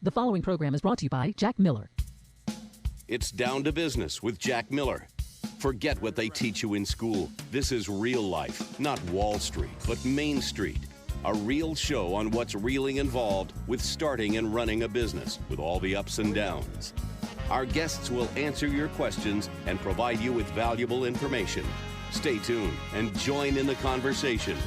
The following program is brought to you by Jack Miller. It's Down to Business with Jack Miller. Forget what they teach you in school. This is real life, not Wall Street, but Main Street. A real show on what's really involved with starting and running a business, with all the ups and downs. Our guests will answer your questions and provide you with valuable information. Stay tuned and join in the conversation.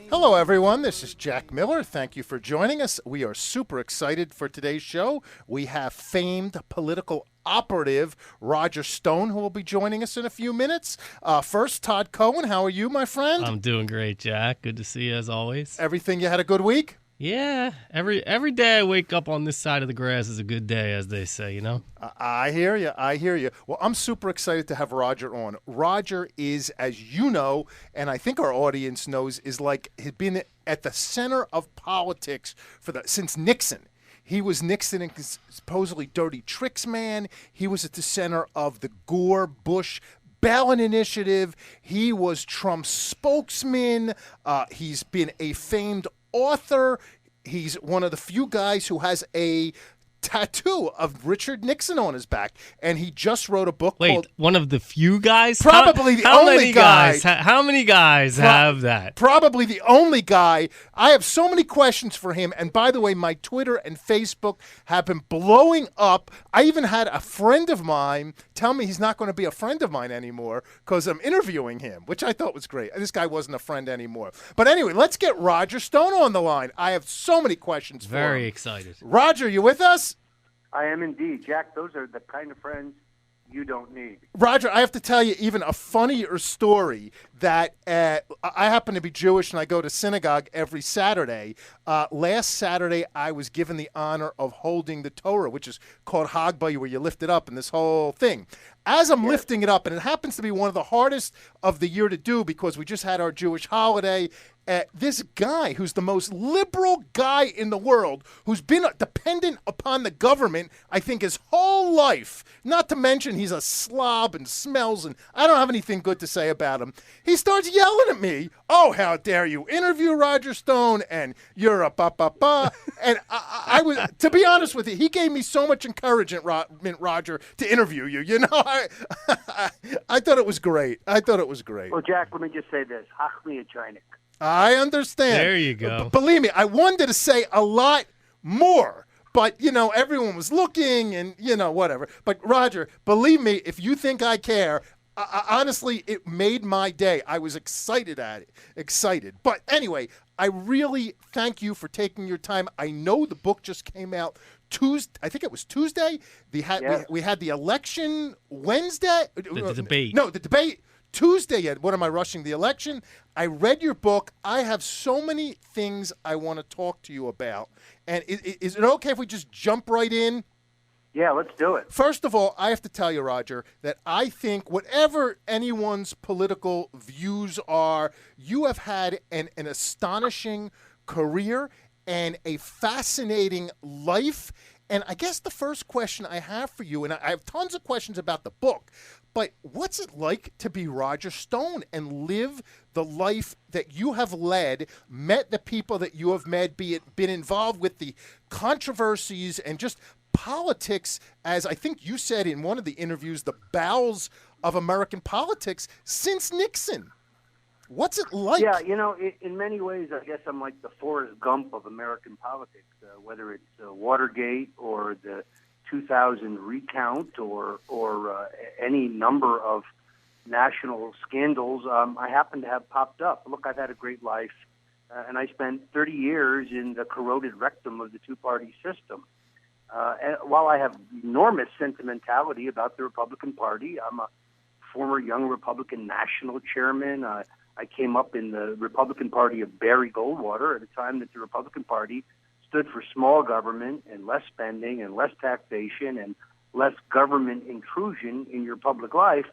Hello, everyone. This is Jack Miller. Thank you for joining us. We are super excited for today's show. We have famed political operative Roger Stone, who will be joining us in a few minutes. First, Todd Cohen. How are you, my friend? I'm doing great, Jack. Good to see you as always. Everything, you had a good week? Yeah, every day I wake up on this side of the grass is a good day, as they say, you know? I hear you. I hear you. Well, I'm super excited to have Roger on. Roger is, as you know, and I think our audience knows, is like he's been at the center of politics since Nixon. He was Nixon and supposedly dirty tricks man. He was at the center of the Gore-Bush ballot initiative. He was Trump's spokesman. He's been a famed author. He's one of the few guys who has a tattoo of Richard Nixon on his back, and he just wrote a book called... one of the few guys? Probably the only guy. How many guys have that? Probably the only guy. I have so many questions for him, and by the way, my Twitter and Facebook have been blowing up. I even had a friend of mine tell me he's not going to be a friend of mine anymore because I'm interviewing him, which I thought was great. This guy wasn't a friend anymore. But anyway, let's get Roger Stone on the line. I have so many questions for him. Very excited. Roger, you with us? I am indeed. Jack, those are the kind of friends you don't need. Roger, I have to tell you even a funnier story that I happen to be Jewish and I go to synagogue every Saturday. Last Saturday, I was given the honor of holding the Torah, which is called Hagbah, where you lift it up and this whole thing. As I'm lifting it up, and it happens to be one of the hardest of the year to do because we just had our Jewish holiday, this guy who's the most liberal guy in the world, who's been dependent upon the government, I think, his whole life, not to mention he's a slob and smells, and I don't have anything good to say about him. He starts yelling at me, "Oh, how dare you interview Roger Stone, and you're a ba-ba-ba." And I was, to be honest with you, he gave me so much encouragement, Roger, to interview you. You know, I thought it was great. Well, Jack, let me just say this. Hachmi Chinik. I understand. There you go. Believe me, I wanted to say a lot more, but, you know, everyone was looking and, you know, whatever. But, Roger, believe me, if you think I care, honestly, it made my day. I was excited. But anyway, I really thank you for taking your time. I know the book just came out Tuesday. I think it was Tuesday. We had the election Wednesday. The debate. No, the debate. Tuesday yet. What am I rushing? The election? I read your book. I have so many things I want to talk to you about. And is it okay if we just jump right in? Yeah, let's do it. First of all, I have to tell you, Roger, that I think whatever anyone's political views are, you have had an astonishing career and a fascinating life. And I guess the first question I have for you, and I have tons of questions about the book, but what's it like to be Roger Stone and live the life that you have led, met the people that you have met, been involved with the controversies and just politics, as I think you said in one of the interviews, the bowels of American politics since Nixon? What's it like? Yeah, you know, in many ways, I guess I'm like the Forrest Gump of American politics, whether it's Watergate or the 2000 recount or any number of national scandals I happen to have popped up. Look, I've had a great life, and I spent 30 years in the corroded rectum of the two-party system. And while I have enormous sentimentality about the Republican Party, I'm a former young Republican national chairman. I came up in the Republican Party of Barry Goldwater at a time that the Republican Party stood for small government and less spending and less taxation and less government intrusion in your public life.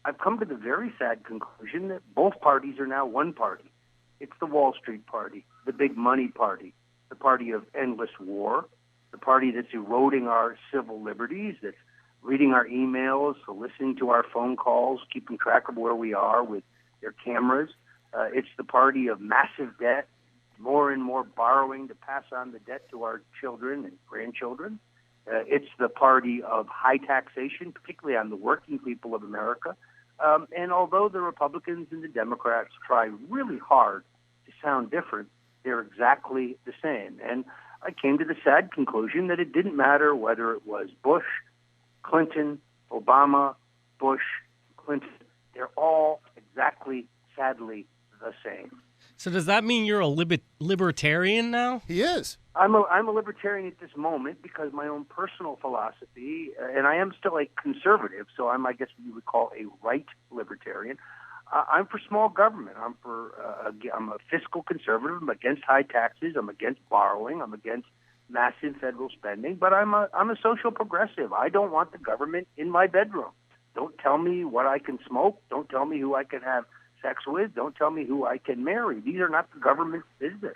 I've come to the very sad conclusion that both parties are now one party. It's the Wall Street Party, the big money party, the party of endless war, the party that's eroding our civil liberties, that's reading our emails, listening to our phone calls, keeping track of where we are with their cameras. It's the party of massive debt, more and more borrowing to pass on the debt to our children and grandchildren. It's the party of high taxation, particularly on the working people of America. And although the Republicans and the Democrats try really hard to sound different, they're exactly the same. And I came to the sad conclusion that it didn't matter whether it was Bush, Clinton, Obama, Bush, Clinton. They're all exactly, sadly, the same. So does that mean you're a libertarian now? He is. I'm a libertarian at this moment because my own personal philosophy, and I am still a conservative, so I guess what you would call a right libertarian. I'm for small government. I'm a fiscal conservative. I'm against high taxes. I'm against borrowing. I'm against massive federal spending. But I'm a social progressive. I don't want the government in my bedroom. Don't tell me what I can smoke. Don't tell me who I can have sex with. Don't tell me who I can marry. These are not the government's business.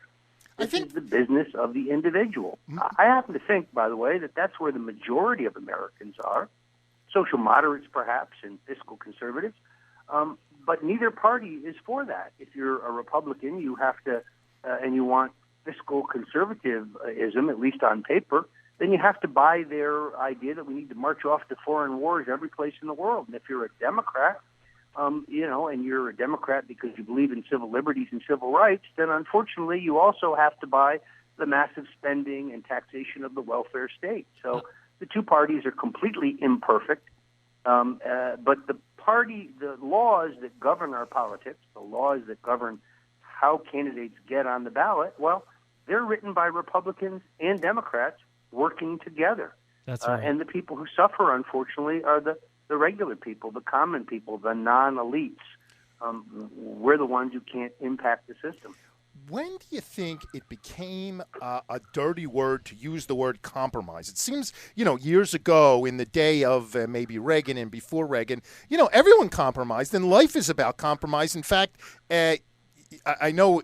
This is the business of the individual. I happen to think, by the way, that that's where the majority of Americans are, social moderates perhaps and fiscal conservatives, but neither party is for that. If you're a Republican, you have to, and you want fiscal conservatism, at least on paper, then you have to buy their idea that we need to march off to foreign wars every place in the world. And if you're a Democrat, and you're a Democrat because you believe in civil liberties and civil rights, then unfortunately you also have to buy the massive spending and taxation of the welfare state. So the two parties are completely imperfect, but the laws that govern our politics, the laws that govern how candidates get on the ballot, well, they're written by Republicans and Democrats working together. That's right. And the people who suffer, unfortunately, are the regular people, the common people, the non-elites. We're the ones who can't impact the system. When do you think it became a dirty word to use the word compromise? It seems, years ago in the day of maybe Reagan and before Reagan, everyone compromised, and life is about compromise. In fact, I know,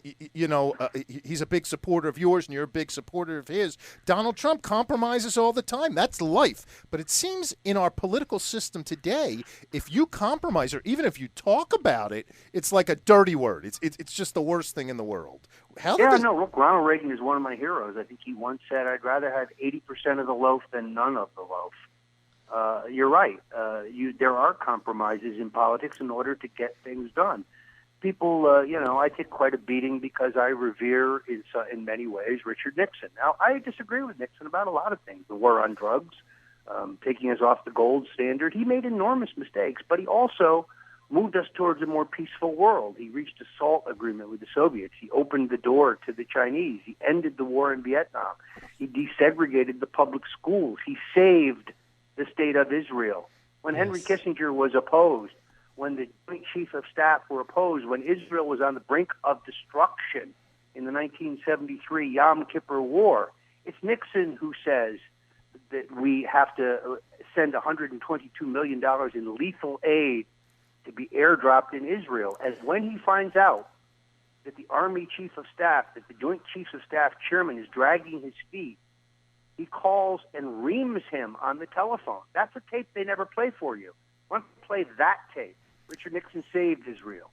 he's a big supporter of yours and you're a big supporter of his. Donald Trump compromises all the time. That's life. But it seems in our political system today, if you compromise or even if you talk about it, it's like a dirty word. It's just the worst thing in the world. Look, Ronald Reagan is one of my heroes. I think he once said, I'd rather have 80% of the loaf than none of the loaf. You're right. There are compromises in politics in order to get things done. People, I take quite a beating because I revere, in many ways, Richard Nixon. Now, I disagree with Nixon about a lot of things. The war on drugs, taking us off the gold standard. He made enormous mistakes, but he also moved us towards a more peaceful world. He reached a SALT agreement with the Soviets. He opened the door to the Chinese. He ended the war in Vietnam. He desegregated the public schools. He saved the state of Israel. When Henry Kissinger was opposed, when the Joint Chief of Staff were opposed, when Israel was on the brink of destruction in the 1973 Yom Kippur War, it's Nixon who says that we have to send $122 million in lethal aid to be airdropped in Israel. And when he finds out that the Army Chief of Staff, that the Joint Chiefs of Staff chairman is dragging his feet, he calls and reams him on the telephone. That's a tape they never play for you. Why don't you play that tape? Richard Nixon saved Israel.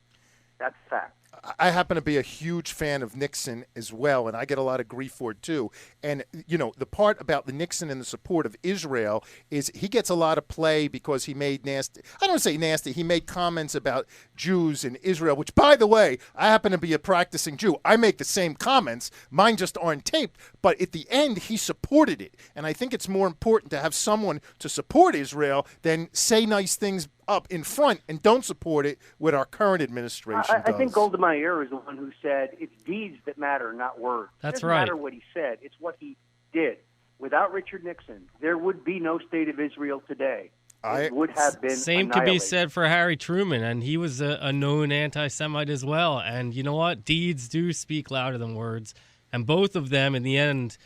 That's a fact. I happen to be a huge fan of Nixon as well, and I get a lot of grief for it too. And, the part about the Nixon and the support of Israel is he gets a lot of play because he made nasty, I don't say nasty, he made comments about Jews in Israel, which, by the way, I happen to be a practicing Jew. I make the same comments. Mine just aren't taped. But at the end, he supported it. And I think it's more important to have someone to support Israel than say nice things up in front and don't support it with our current administration I think Golda Meir is the one who said it's deeds that matter, not words. That's it doesn't right. matter what he said. It's what he did. Without Richard Nixon, there would be no state of Israel today. It would have been Same could be said for Harry Truman, and he was a known anti-Semite as well. And you know what? Deeds do speak louder than words. And both of them, in the end,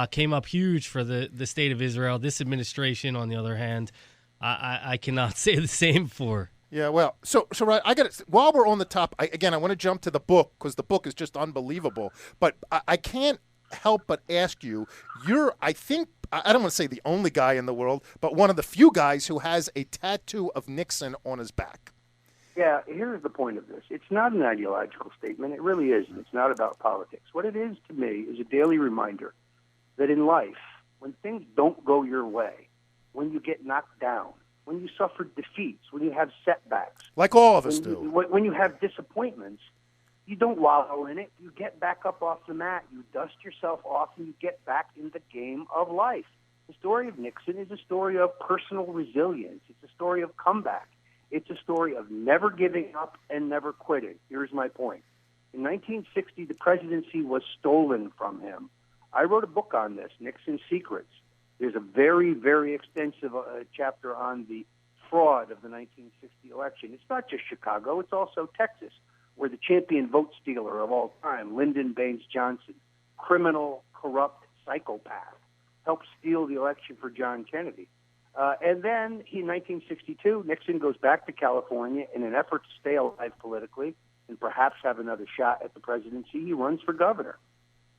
came up huge for the state of Israel. This administration, on the other hand, I cannot say the same for. Yeah, well, so right, I got it. While we're on the top, I want to jump to the book because the book is just unbelievable. But I can't help but ask you, I don't want to say the only guy in the world, but one of the few guys who has a tattoo of Nixon on his back. Yeah, here's the point of this. It's not an ideological statement. It really isn't. It's not about politics. What it is to me is a daily reminder that in life, when things don't go your way, when you get knocked down, when you suffer defeats, when you have setbacks, Like all of us do. when you have disappointments, you don't wallow in it. You get back up off the mat. You dust yourself off, and you get back in the game of life. The story of Nixon is a story of personal resilience. It's a story of comeback. It's a story of never giving up and never quitting. Here's my point. In 1960, the presidency was stolen from him. I wrote a book on this, Nixon's Secrets. There's a very, very extensive chapter on the fraud of the 1960 election. It's not just Chicago. It's also Texas, where the champion vote stealer of all time, Lyndon Baines Johnson, criminal, corrupt psychopath, helped steal the election for John Kennedy. And then in 1962, Nixon goes back to California in an effort to stay alive politically and perhaps have another shot at the presidency. He runs for governor,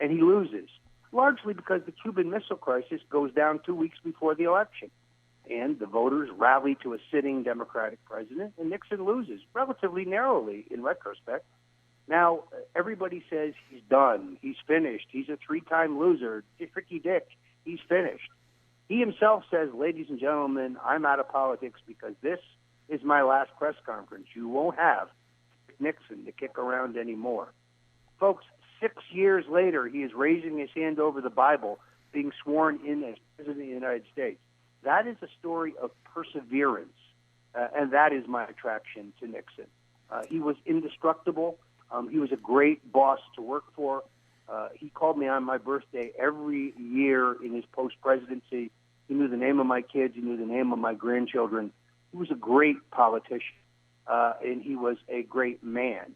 and he loses, largely because the Cuban Missile Crisis goes down 2 weeks before the election. And the voters rally to a sitting Democratic president, and Nixon loses, relatively narrowly in retrospect. Now, everybody says he's done, he's finished, he's a three-time loser, Ricky Dick, he's finished. He himself says, ladies and gentlemen, I'm out of politics because this is my last press conference. You won't have Nixon to kick around anymore. Folks, 6 years later, he is raising his hand over the Bible, being sworn in as President of the United States. That is a story of perseverance, and that is my attraction to Nixon. He was indestructible. He was a great boss to work for. He called me on my birthday every year in his post-presidency. He knew the name of my kids. He knew the name of my grandchildren. He was a great politician, and he was a great man.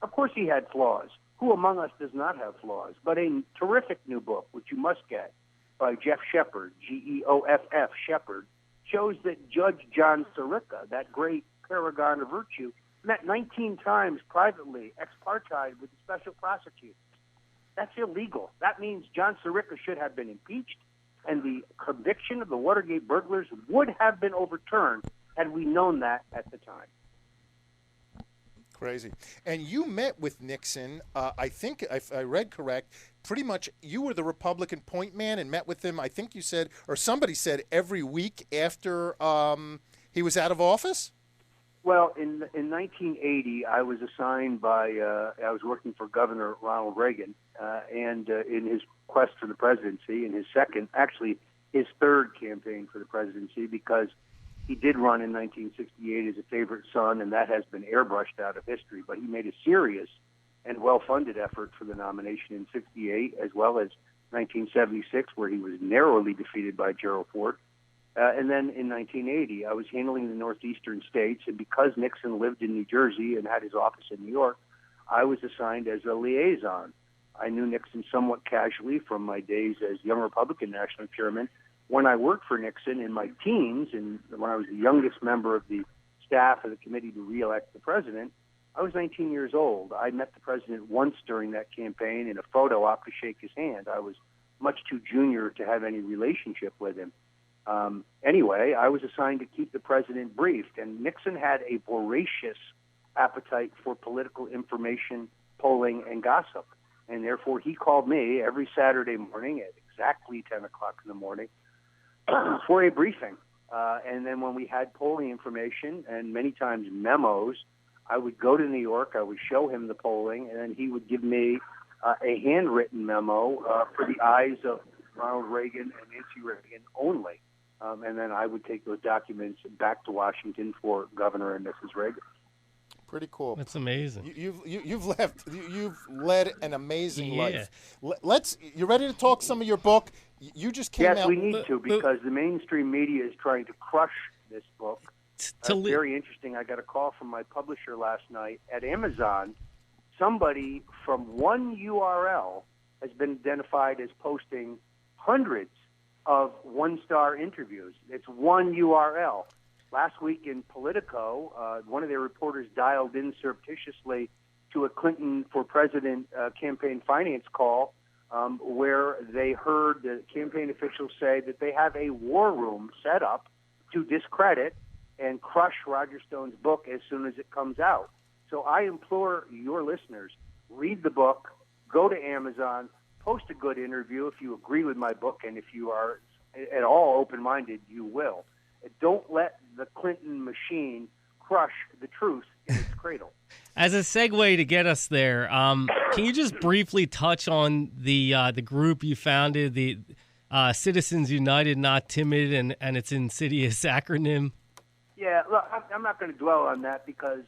Of course, he had flaws. Who among us does not have flaws? But a terrific new book, which you must get, by Jeff Shepard, Geoff Shepard, shows that Judge John Sirica, that great paragon of virtue, met 19 times privately, ex parte, with the special prosecutor. That's illegal. That means John Sirica should have been impeached, and the conviction of the Watergate burglars would have been overturned had we known that at the time. Crazy. And you met with Nixon, I think, if I read correct, pretty much you were the Republican point man and met with him, I think you said, or somebody said, every week after he was out of office? Well, in 1980, I was assigned by, I was working for Governor Ronald Reagan, and in his quest for the presidency, in his second, actually his third campaign for the presidency, because he did run in 1968 as a favorite son, and that has been airbrushed out of history. But he made a serious and well-funded effort for the nomination in 68, as well as 1976, where he was narrowly defeated by Gerald Ford. And then in 1980, I was handling the northeastern states, and because Nixon lived in New Jersey and had his office in New York, I was assigned as a liaison. I knew Nixon somewhat casually from my days as young Republican national chairman. When I worked for Nixon in my teens, and when I was the youngest member of the staff of the committee to re-elect the president, I was 19 years old. I met the president once during that campaign in a photo op to shake his hand. I was much too junior to have any relationship with him. Anyway, I was assigned to keep the president briefed, and Nixon had a voracious appetite for political information, polling, and gossip. And therefore, he called me every Saturday morning at exactly 10 o'clock in the morning for a briefing. And then when we had polling information and many times memos, I would go to New York, I would show him the polling, and then he would give me a handwritten memo for the eyes of Ronald Reagan and Nancy Reagan only. And then I would take those documents back to Washington for Governor and Mrs. Reagan. Pretty cool. That's amazing. You've led an amazing life. You ready to talk some of your book? You just came out. Yes, we need to, because the mainstream media is trying to crush this book. Very interesting. I got a call from my publisher last night at Amazon. Somebody from one URL has been identified as posting hundreds of one-star interviews. It's one URL. Last week in Politico, one of their reporters dialed in surreptitiously to a Clinton for President campaign finance call where they heard the campaign officials say that they have a war room set up to discredit and crush Roger Stone's book as soon as it comes out. So I implore your listeners, read the book, go to Amazon, post a good interview if you agree with my book, and if you are at all open-minded, you will. Don't let the Clinton machine crush the truth in its cradle. As a segue to get us there, can you just briefly touch on the group you founded, the Citizens United Not Timid, and its insidious acronym? Yeah, look, I'm not going to dwell on that because,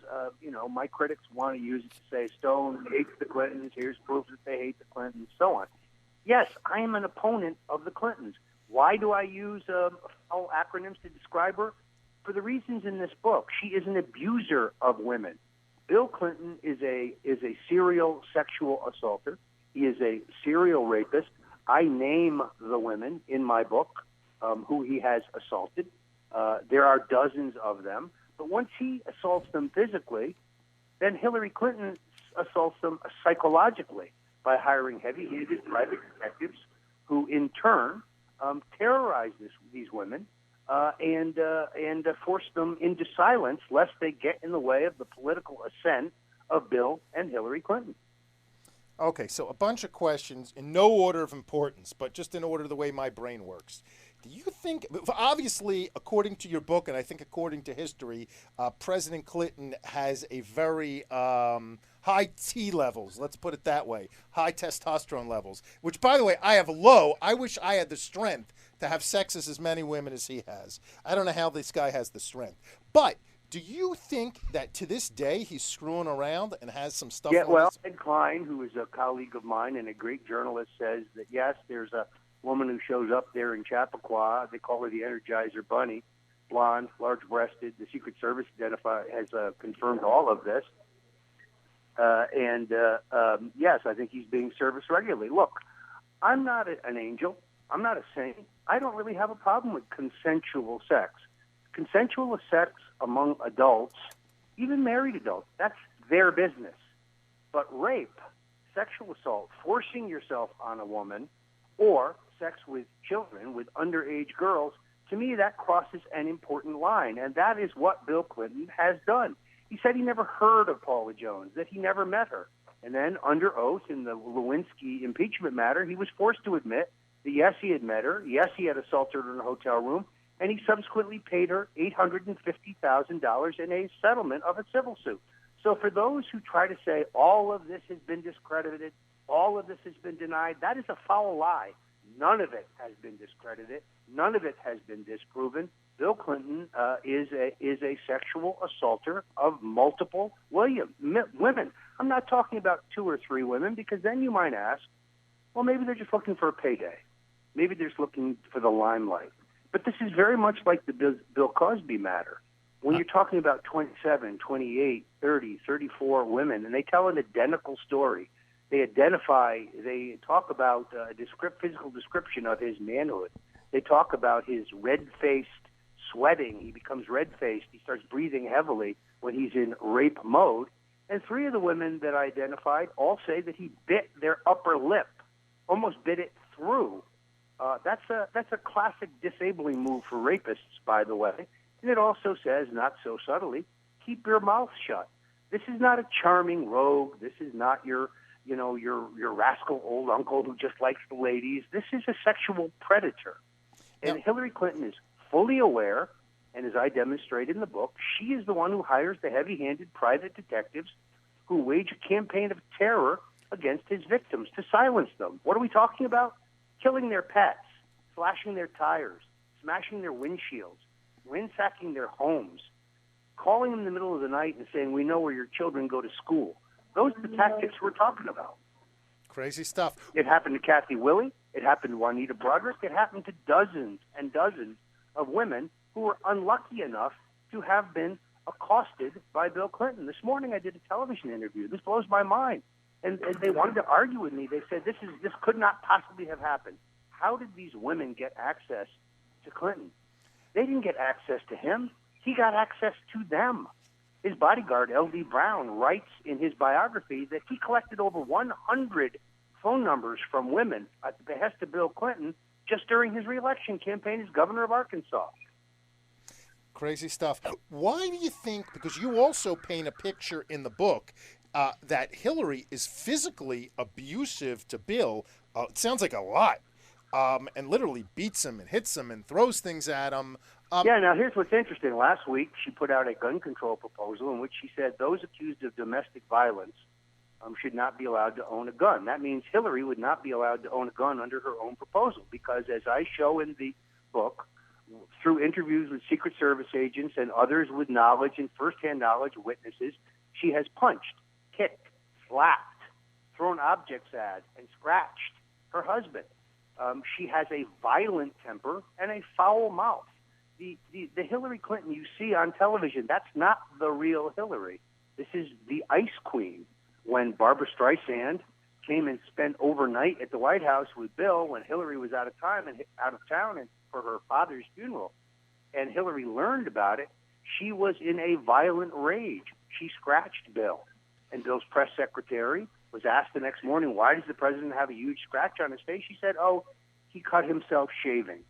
my critics want to use it to say Stone hates the Clintons, here's proof that they hate the Clintons, so on. Yes, I am an opponent of the Clintons. Why do I use foul acronyms to describe her? For the reasons in this book. She is an abuser of women. Bill Clinton is a serial sexual assaulter. He is a serial rapist. I name the women in my book who he has assaulted. There are dozens of them. But once he assaults them physically, then Hillary Clinton assaults them psychologically by hiring heavy-handed private detectives who, in turn, terrorize these women and force them into silence lest they get in the way of the political ascent of Bill and Hillary Clinton. Okay, so a bunch of questions in no order of importance, but just in order the way my brain works. Do you think, obviously, according to your book, and I think according to history, President Clinton has a very high T levels, let's put it that way, high testosterone levels, which, by the way, I have low. I wish I had the strength to have sex with as many women as he has. I don't know how this guy has the strength. But do you think that to this day he's screwing around and has some stuff? Yeah, well, Ed Klein, who is a colleague of mine and a great journalist, says that, yes, there's a woman who shows up there in Chappaqua. They call her the Energizer Bunny, blonde, large-breasted. The Secret Service has confirmed all of this. Yes, I think he's being serviced regularly. Look, I'm not an angel. I'm not a saint. I don't really have a problem with consensual sex. Consensual sex among adults, even married adults, that's their business. But rape, sexual assault, forcing yourself on a woman, or sex with children, with underage girls, to me that crosses an important line, and that is what Bill Clinton has done. He said he never heard of Paula Jones, that he never met her. And then under oath in the Lewinsky impeachment matter, he was forced to admit that yes, he had met her, yes, he had assaulted her in a hotel room, and he subsequently paid her $850,000 in a settlement of a civil suit. So for those who try to say all of this has been discredited, all of this has been denied, that is a foul lie. None of it has been discredited. None of it has been disproven. Bill Clinton is a sexual assaulter of multiple women. I'm not talking about 2 or 3 women, because then you might ask, well, maybe they're just looking for a payday. Maybe they're just looking for the limelight. But this is very much like the Bill Cosby matter. When you're talking about 27, 28, 30, 34 women, and they tell an identical story, they talk about a physical description of his manhood. They talk about his red-faced sweating. He becomes red-faced. He starts breathing heavily when he's in rape mode. And 3 of the women that I identified all say that he bit their upper lip, almost bit it through. That's a classic disabling move for rapists, by the way. And it also says, not so subtly, keep your mouth shut. This is not a charming rogue. This is not your rascal old uncle who just likes the ladies. This is a sexual predator. And Hillary Clinton is fully aware, and as I demonstrate in the book, she is the one who hires the heavy-handed private detectives who wage a campaign of terror against his victims to silence them. What are we talking about? Killing their pets, slashing their tires, smashing their windshields, ransacking their homes, calling them in the middle of the night and saying, we know where your children go to school. Those are the tactics we're talking about. Crazy stuff. It happened to Kathy Willey. It happened to Juanita Broderick. It happened to dozens and dozens of women who were unlucky enough to have been accosted by Bill Clinton. This morning I did a television interview. This blows my mind. And they wanted to argue with me. They said, this could not possibly have happened. How did these women get access to Clinton? They didn't get access to him. He got access to them. His bodyguard, L.D. Brown, writes in his biography that he collected over 100 phone numbers from women at the behest of Bill Clinton just during his reelection campaign as governor of Arkansas. Crazy stuff. Why do you think, because you also paint a picture in the book that Hillary is physically abusive to Bill, it sounds like a lot, and literally beats him and hits him and throws things at him. Now here's what's interesting. Last week, she put out a gun control proposal in which she said those accused of domestic violence should not be allowed to own a gun. That means Hillary would not be allowed to own a gun under her own proposal because, as I show in the book, through interviews with Secret Service agents and others with knowledge and firsthand knowledge, witnesses, she has punched, kicked, slapped, thrown objects at, and scratched her husband. She has a violent temper and a foul mouth. The Hillary Clinton you see on television, that's not the real Hillary. This is the Ice Queen. When Barbara Streisand came and spent overnight at the White House with Bill when Hillary was out of town and for her father's funeral, and Hillary learned about it, she was in a violent rage. She scratched Bill. And Bill's press secretary was asked the next morning, why does the president have a huge scratch on his face? She said, he cut himself shaving.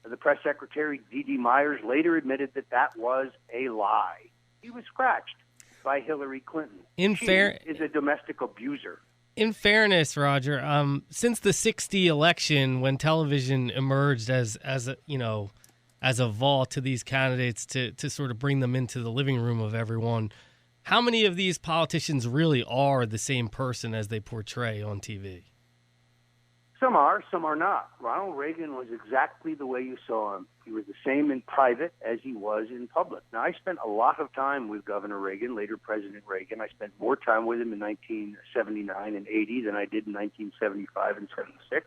The press secretary, D.D. Myers, later admitted that was a lie. He was scratched by Hillary Clinton. She is a domestic abuser. In fairness, Roger, since the '60 election, when television emerged as a vault to these candidates to sort of bring them into the living room of everyone, how many of these politicians really are the same person as they portray on TV? Some are, some are not. Ronald Reagan was exactly the way you saw him. He was the same in private as he was in public. Now, I spent a lot of time with Governor Reagan, later President Reagan. I spent more time with him in 1979 and 80 than I did in 1975 and 76.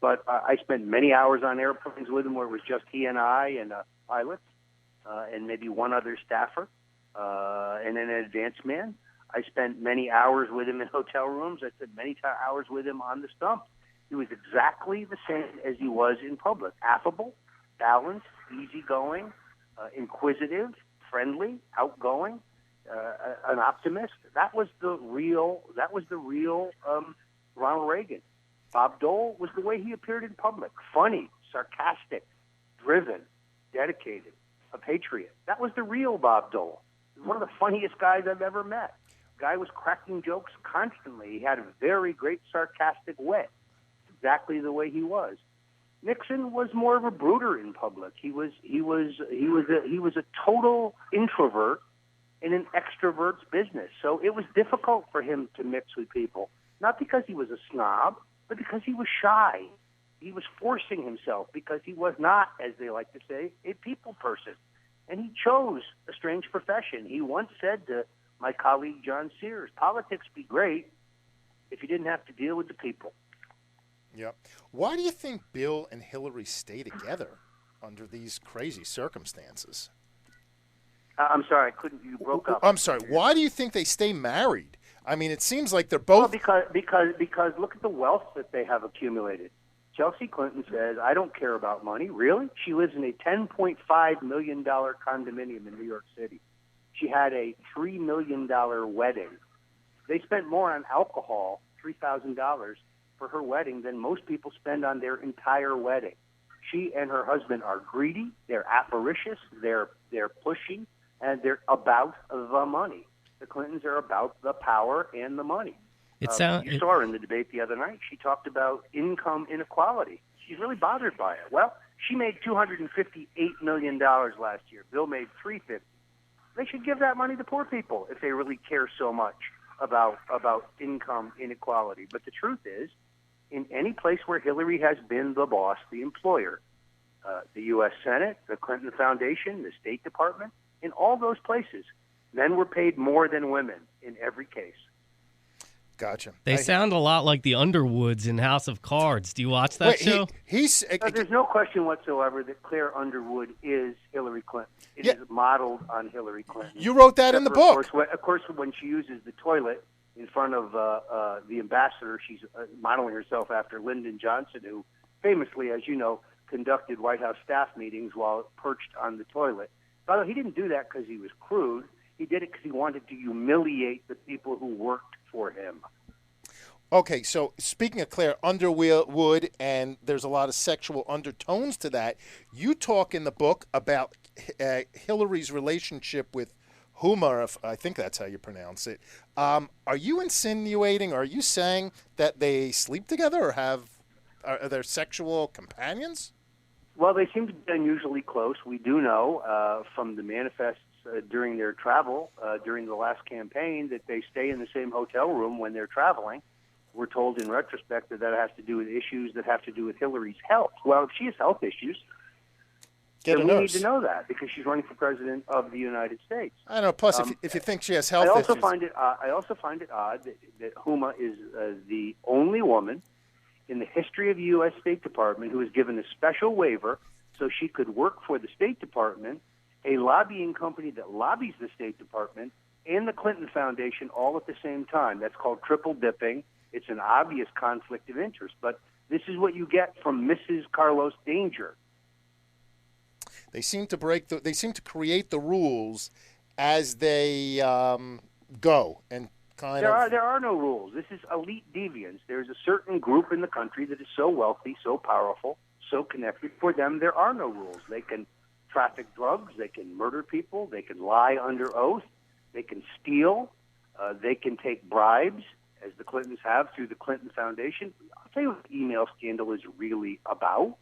But I spent many hours on airplanes with him where it was just he and I and pilots and maybe one other staffer and an advance man. I spent many hours with him in hotel rooms. I spent many hours with him on the stump. He was exactly the same as he was in public. Affable, balanced, easygoing, inquisitive, friendly, outgoing, an optimist. That was the real Ronald Reagan. Bob Dole was the way he appeared in public. Funny, sarcastic, driven, dedicated, a patriot. That was the real Bob Dole. He was one of the funniest guys I've ever met. The guy was cracking jokes constantly. He had a very great sarcastic wit. Exactly the way he was. Nixon was more of a brooder in public. He was a total introvert in an extrovert's business. So it was difficult for him to mix with people, not because he was a snob, but because he was shy. He was forcing himself because he was not, as they like to say, a people person. And he chose a strange profession. He once said to my colleague John Sears, politics be great if you didn't have to deal with the people. Yep. Why do you think Bill and Hillary stay together under these crazy circumstances? I'm sorry, you broke up. I'm sorry. Why do you think they stay married? I mean, it seems like they're both... Well, because look at the wealth that they have accumulated. Chelsea Clinton says, I don't care about money. Really? She lives in a $10.5 million condominium in New York City. She had a $3 million wedding. They spent more on alcohol, $3,000, for her wedding than most people spend on their entire wedding. She and her husband are greedy, they're avaricious, they're pushy, and they're about the money. The Clintons are about the power and the money. You saw her in the debate the other night. She talked about income inequality. She's really bothered by it. Well, she made $258 million last year. Bill made $350. They should give that money to poor people if they really care so much about income inequality. But the truth is, in any place where Hillary has been the boss, the employer, the U.S. Senate, the Clinton Foundation, the State Department, in all those places, men were paid more than women in every case. Gotcha. They sound a lot like the Underwoods in House of Cards. Do you watch that show? There's no question whatsoever that Claire Underwood is Hillary Clinton. It is modeled on Hillary Clinton. You wrote that in the book. Of course, when she uses the toilet in front of the ambassador, she's modeling herself after Lyndon Johnson, who famously, as you know, conducted White House staff meetings while perched on the toilet. Although he didn't do that because he was crude, he did it because he wanted to humiliate the people who worked for him. Okay, so speaking of Claire Underwood, and there's a lot of sexual undertones to that, you talk in the book about Hillary's relationship with Huma, if I think that's how you pronounce it. Are you insinuating, are you saying that they sleep together or are they sexual companions? Well, they seem to be unusually close. We do know from the manifests during their travel, during the last campaign, that they stay in the same hotel room when they're traveling. We're told in retrospect that has to do with issues that have to do with Hillary's health. Well, if she has health issues, then we need to know that because she's running for president of the United States. I don't know. Plus, if you think she has health issues. I also find it odd that Huma is the only woman in the history of the U.S. State Department who was given a special waiver so she could work for the State Department, a lobbying company that lobbies the State Department, and the Clinton Foundation all at the same time. That's called triple dipping. It's an obvious conflict of interest, but this is what you get from Mrs. Carlos Danger. They seem to they seem to create the rules as they go, and there are no rules. This is elite deviance. There's a certain group in the country that is so wealthy, so powerful, so connected. For them, there are no rules. They can traffic drugs. They can murder people. They can lie under oath. They can steal. They can take bribes, as the Clintons have through the Clinton Foundation. I'll tell you what the email scandal is really about.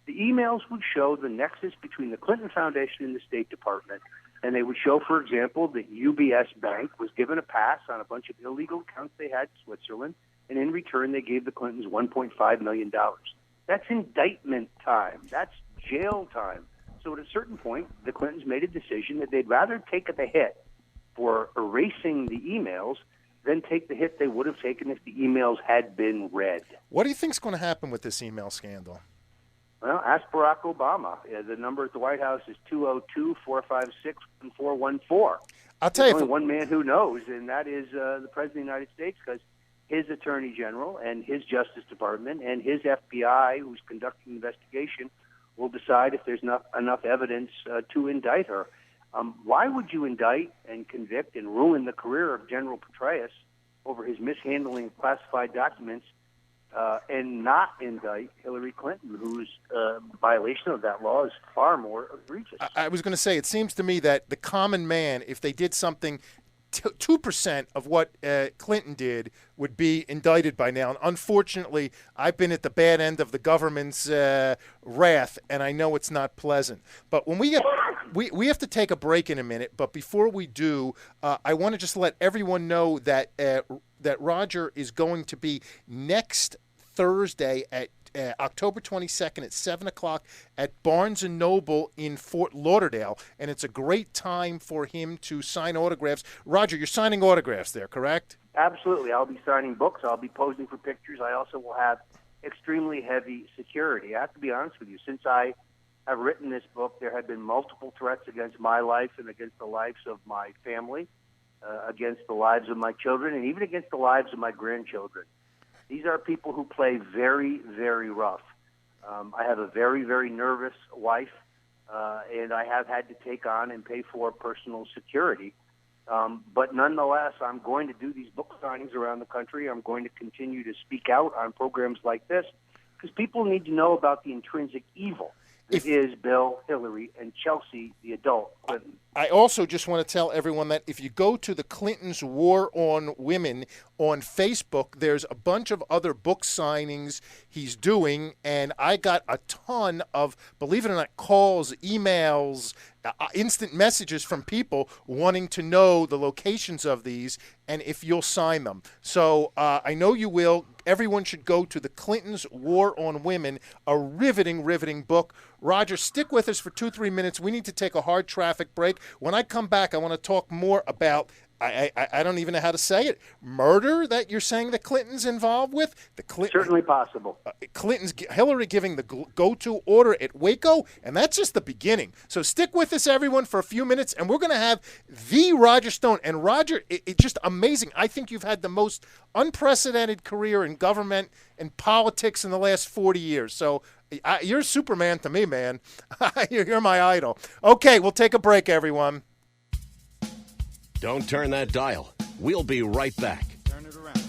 The emails would show the nexus between the Clinton Foundation and the State Department, and they would show, for example, that UBS Bank was given a pass on a bunch of illegal accounts they had in Switzerland, and in return they gave the Clintons $1.5 million. That's indictment time. That's jail time. So at a certain point, the Clintons made a decision that they'd rather take the hit for erasing the emails than take the hit they would have taken if the emails had been read. What do you think is going to happen with this email scandal? Well, ask Barack Obama. The number at the White House is 202-456-1414. I'll tell you, only one man who knows, and that is the President of the United States, because his Attorney General and his Justice Department and his FBI, who's conducting the investigation, will decide if there's not enough evidence to indict her. Why would you indict and convict and ruin the career of General Petraeus over his mishandling of classified documents and not indict Hillary Clinton, whose violation of that law is far more egregious? I was going to say, it seems to me that the common man, if they did something 2% of what Clinton did, would be indicted by now. And unfortunately, I've been at the bad end of the government's wrath, and I know it's not pleasant. But when we have to take a break in a minute. But before we do, I want to just let everyone know that that Roger is going to be next Thursday at October 22nd at 7 o'clock at Barnes & Noble in Fort Lauderdale, and it's a great time for him to sign autographs. Roger, you're signing autographs there, correct? Absolutely. I'll be signing books. I'll be posing for pictures. I also will have extremely heavy security. I have to be honest with you. Since I have written this book, there have been multiple threats against my life and against the lives of my family, against the lives of my children, and even against the lives of my grandchildren. These are people who play very, very rough. I have a very, very nervous wife, and I have had to take on and pay for personal security. But nonetheless, I'm going to do these book signings around the country. I'm going to continue to speak out on programs like this because people need to know about the intrinsic evil that is Bill, Hillary, and Chelsea, the adult Clinton. I also just want to tell everyone that if you go to the Clintons' War on Women on Facebook, there's a bunch of other book signings he's doing, and I got a ton of, believe it or not, calls, emails, instant messages from people wanting to know the locations of these and if you'll sign them. So I know you will. Everyone should go to the Clintons' War on Women, a riveting, riveting book. Roger, stick with us for 2-3 minutes. We need to take a hard traffic break. When I come back, I want to talk more about, I don't even know how to say it, murder that you're saying the Clintons involved with? Certainly possible. Hillary giving the go-to order at Waco, and that's just the beginning. So stick with us, everyone, for a few minutes, and we're going to have the Roger Stone. And Roger, it's just amazing. I think you've had the most unprecedented career in government and politics in the last 40 years. So you're Superman to me, man. You're my idol. Okay, we'll take a break, everyone. Don't turn that dial. We'll be right back. Turn it around.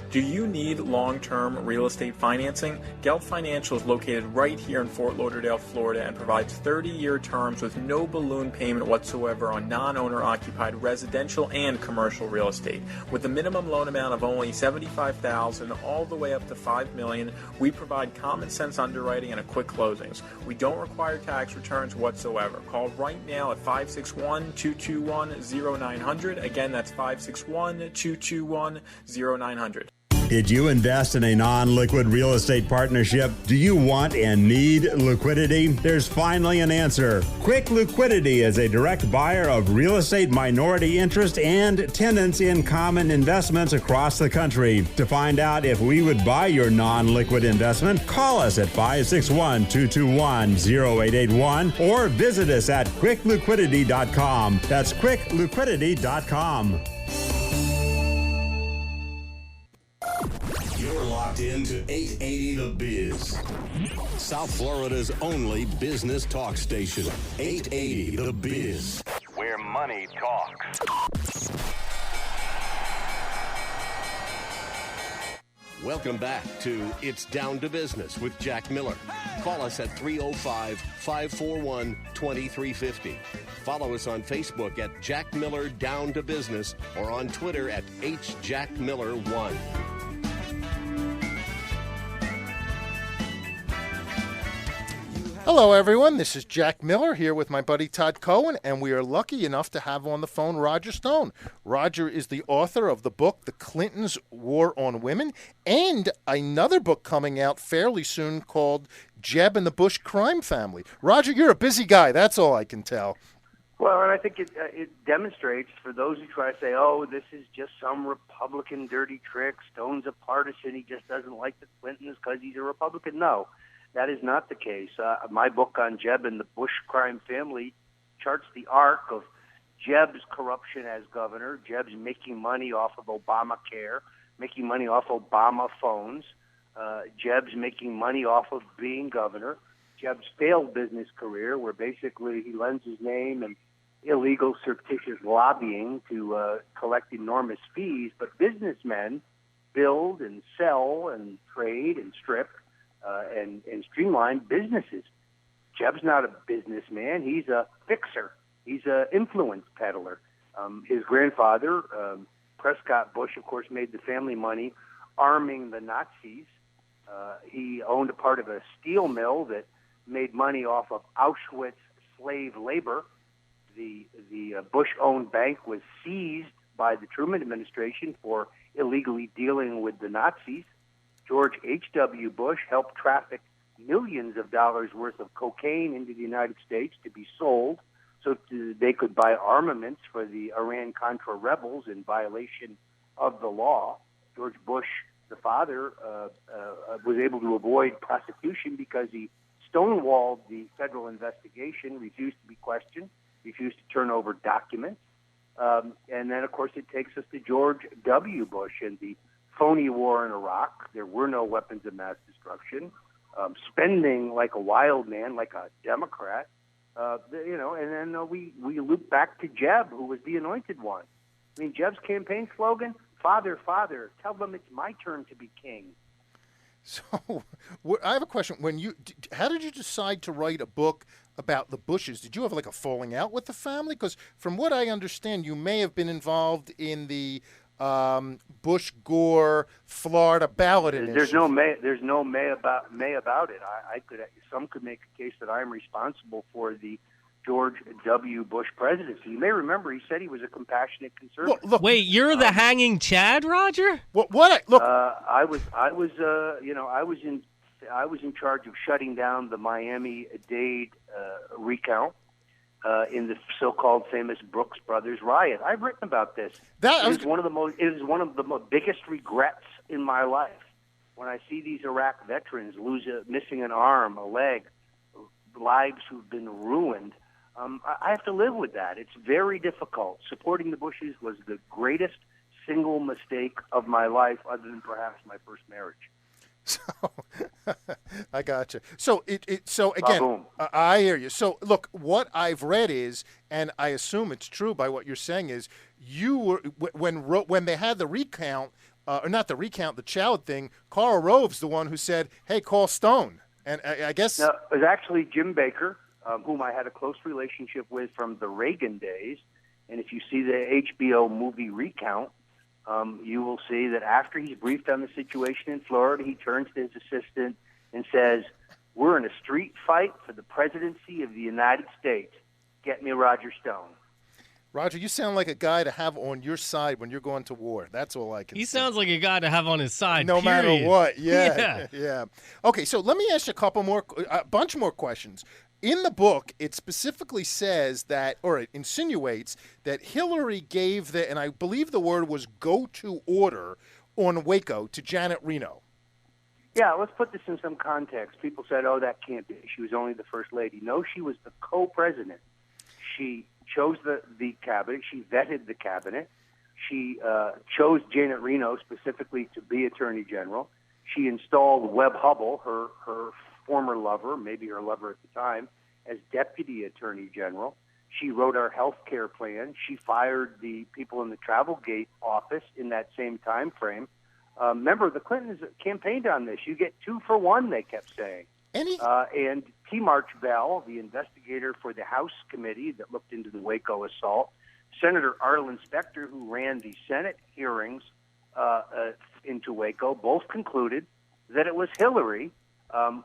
Do you need long-term real estate financing? Gelt Financial is located right here in Fort Lauderdale, Florida, and provides 30-year terms with no balloon payment whatsoever on non-owner occupied residential and commercial real estate. With a minimum loan amount of only $75,000 all the way up to $5 million, we provide common sense underwriting and a quick closings. We don't require tax returns whatsoever. Call right now at 561-221-0900. Again, that's 561-221-0900. Did you invest in a non-liquid real estate partnership? Do you want and need liquidity? There's finally an answer. Quick Liquidity is a direct buyer of real estate minority interest and tenants in common investments across the country. To find out if we would buy your non-liquid investment, call us at 561-221-0881 or visit us at quickliquidity.com. That's quickliquidity.com. You're locked into 880 The Biz, South Florida's only business talk station. 880 The Biz, where money talks. Welcome back to It's Down to Business with Jack Miller. Call us at 305-541-2350. Follow us on Facebook at Jack Miller Down to Business or on Twitter at HJackMiller1. Hello, everyone. This is Jack Miller here with my buddy Todd Cohen, and we are lucky enough to have on the phone Roger Stone. Roger is the author of the book, The Clintons' War on Women, and another book coming out fairly soon called Jeb and the Bush Crime Family. Roger, you're a busy guy. That's all I can tell. Well, and I think it demonstrates for those who try to say, oh, this is just some Republican dirty trick. Stone's a partisan. He just doesn't like the Clintons because he's a Republican. No. That is not the case. My book on Jeb and the Bush crime family charts the arc of Jeb's corruption as governor, Jeb's making money off of Obamacare, making money off Obama phones, Jeb's making money off of being governor, Jeb's failed business career where basically he lends his name and illegal surreptitious lobbying to collect enormous fees, but businessmen build and sell and trade and strip and streamline businesses. Jeb's not a businessman. He's a fixer. He's an influence peddler. His grandfather, Prescott Bush, of course, made the family money arming the Nazis. He owned a part of a steel mill that made money off of Auschwitz slave labor. The Bush-owned bank was seized by the Truman administration for illegally dealing with the Nazis. George H.W. Bush helped traffic millions of dollars worth of cocaine into the United States to be sold so they could buy armaments for the Iran-Contra rebels in violation of the law. George Bush, the father, was able to avoid prosecution because he stonewalled the federal investigation, refused to be questioned, refused to turn over documents. And then, of course, it takes us to George W. Bush and the phony war in Iraq. There were no weapons of mass destruction. Spending like a wild man, like a Democrat. And then we loop back to Jeb, who was the anointed one. I mean, Jeb's campaign slogan, Father, Father, tell them it's my turn to be king. So I have a question. How did you decide to write a book about the Bushes? Did you have like a falling out with the family? Because from what I understand, you may have been involved in the Bush-Gore Florida ballot initiative. There's no may about it. Some could make a case that I am responsible for the George W. Bush presidency. You may remember he said he was a compassionate conservative. Look, Wait, you're the hanging Chad, Roger? I was in charge of shutting down the Miami-Dade recount. In the so-called famous Brooks Brothers riot. I've written about this. It is one of the biggest regrets in my life when I see these Iraq veterans missing an arm, a leg, lives who've been ruined. I have to live with that. It's very difficult. Supporting the Bushes was the greatest single mistake of my life, other than perhaps my first marriage. So I got you. So so again, I hear you. So look, what I've read is, and I assume it's true by what you're saying, is you were when they had the recount, or not the recount, the child thing, Karl Rove's the one who said, hey, call Stone. And I guess... No, it was actually Jim Baker, whom I had a close relationship with from the Reagan days. And if you see the HBO movie Recount, you will see that after he's briefed on the situation in Florida, he turns to his assistant and says, we're in a street fight for the presidency of the United States. Get me Roger Stone. Roger, you sound like a guy to have on your side when you're going to war. That's all I can say. He sounds like a guy to have on his side, no period. matter what. Yeah. Yeah. Yeah. Okay, so let me ask you a bunch more questions. In the book, it specifically says that, or it insinuates that Hillary gave and I believe the word was go-to order on Waco to Janet Reno. Yeah, let's put this in some context. People said, oh, that can't be. She was only the first lady. No, she was the co-president. She chose the cabinet. She vetted the cabinet. She chose Janet Reno specifically to be Attorney General. She installed Webb Hubbell, her former lover, maybe her lover at the time, as Deputy Attorney General. She wrote our health care plan. She fired the people in the Travelgate office in that same time frame. Remember, the Clintons campaigned on this. You get 2 for 1, they kept saying. And T. March Bell, the investigator for the House committee that looked into the Waco assault, Senator Arlen Specter, who ran the Senate hearings into Waco, both concluded that it was Hillary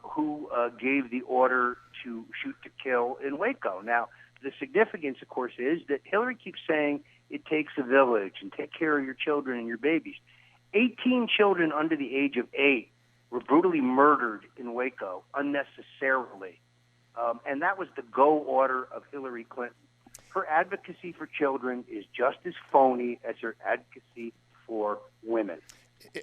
who gave the order to shoot to kill in Waco. Now, the significance, of course, is that Hillary keeps saying it takes a village and take care of your children and your babies. 18 children under the age of 8 were brutally murdered in Waco unnecessarily. And that was the go order of Hillary Clinton. Her advocacy for children is just as phony as her advocacy for women.